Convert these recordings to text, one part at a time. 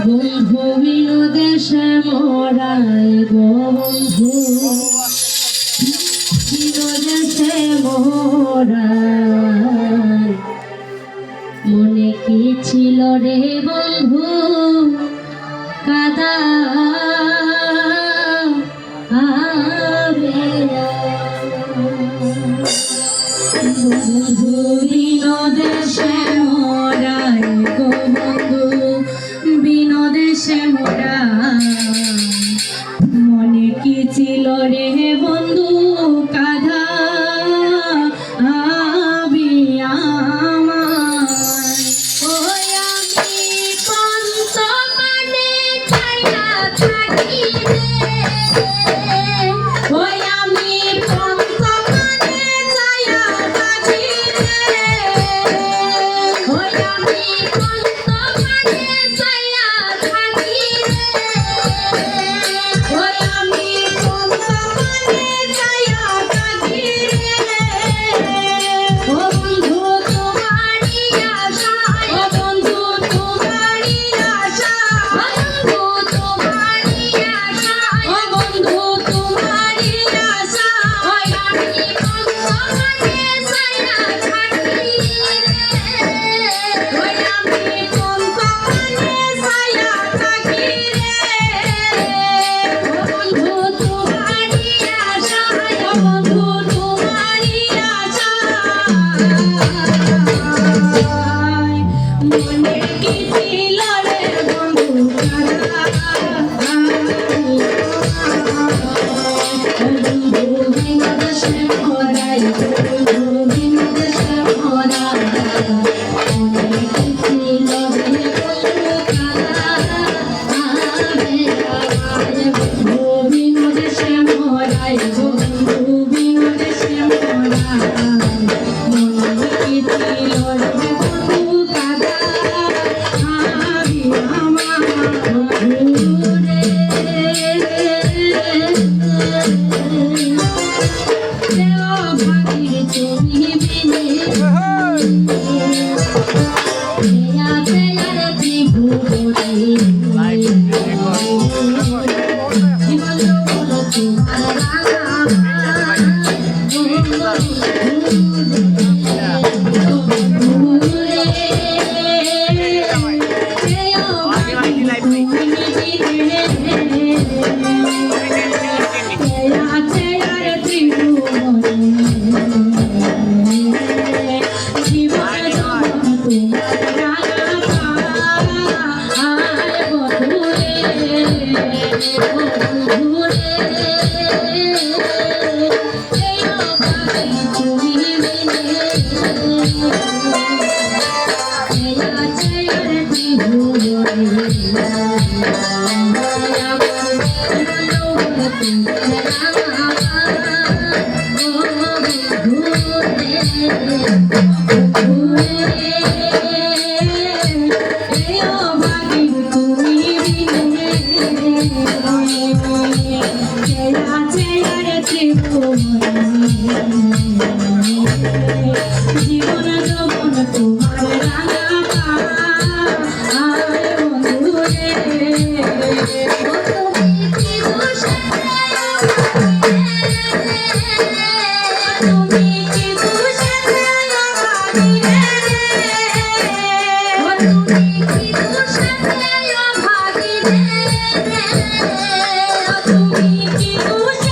বন্ধু বিনোদেশে মোরাই বন্ধু বিনোদেশে মোরাই মনে কি ছিল রে বন্ধু কাদা বন্ধু বিনোদেশে মোরাই গো বন্ধু বিনোদেশে মোরাই মনে কি ছিল রে বন্ধু কাঁধা আবি আমার ওই আমি পন্ত মানে ছায়া থাকি রে ওই আমি পন্ত মানে ছায়া থাকি রে ওই আমি পন্ত মানে ছায়া থাকি রে ওই আমি পন্ত মানে ছায়া থাকি রে ও বন্ধু তোমারি আশা ও বন্ধু তোমারি আশা ও বন্ধু তোমারি আশা ও বন্ধু তোমারি আশা ওই আমি পন্ত মানে ছায়া থাকি রে ওই আমি পন্ত মানে ছায়া থাকি রে ও বন্ধু তোমারি আশা ও বন্ধু তোমারি আশা মনে কি ছিল রে বন্ধু বন্ধু বিনোদেশে মোরাই বন্ধু বিনোদেশে মোরাই মনে কি ছিল রে বন্ধু বন্ধু বিনোদেশে মোরাই বন্ধু বিনোদেশে মোরাই মনে কি ছিল রে বন্ধু কাদা আবি আমার বন্ধু রে দেও ভাগির তুমি বিনে তেয়া তেয়ার ত্রিভুবনে জীবন বলো তোমার জীবন যৌবন তোমার রাঙা আয় বন্ধু রে তুমি কি দোষে তুমি কি দোষে ভাগি রে তুমি কি দোষে ভাগি রে তুমি কি দোষে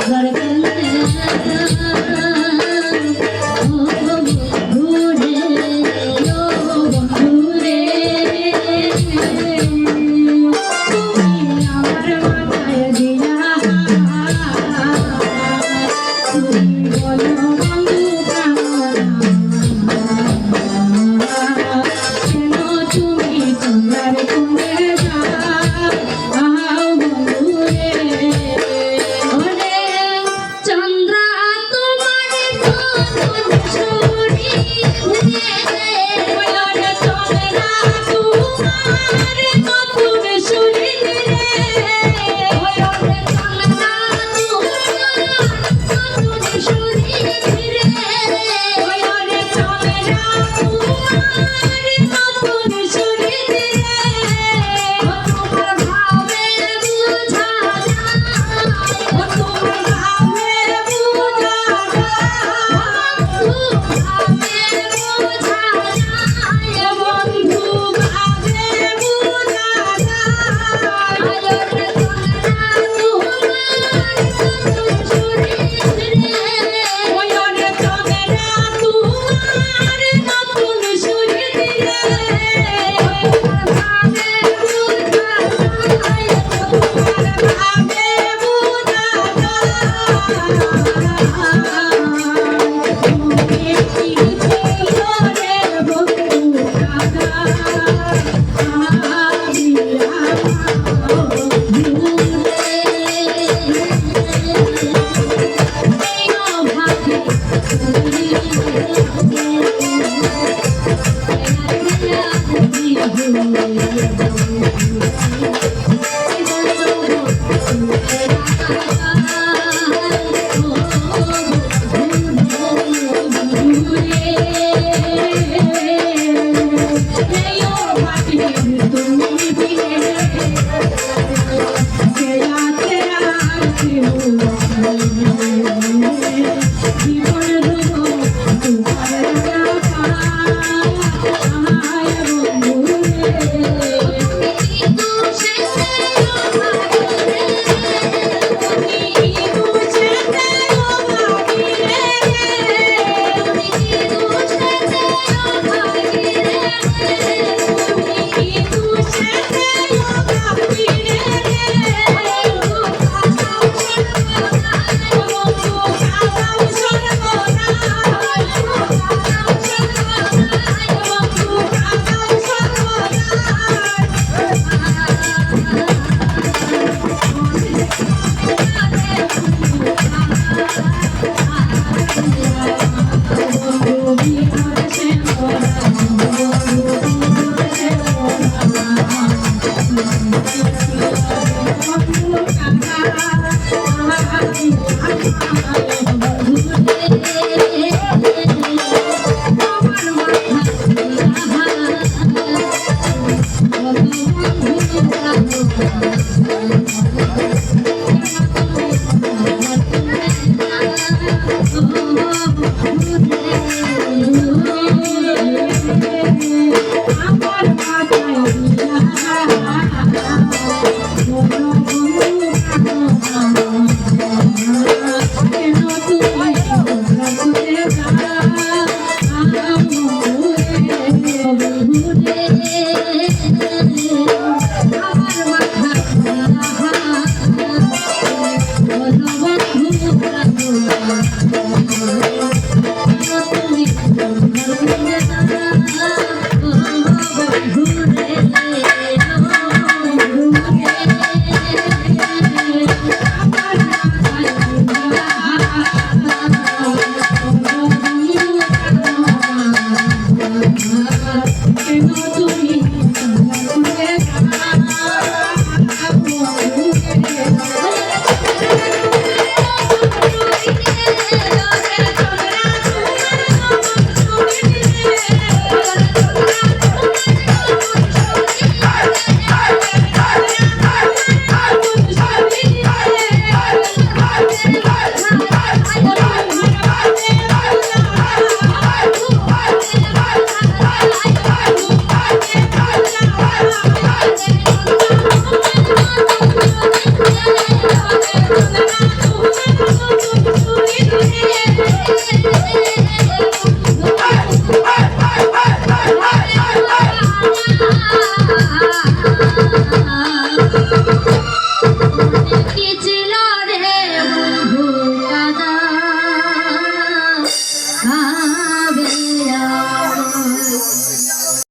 Thank you.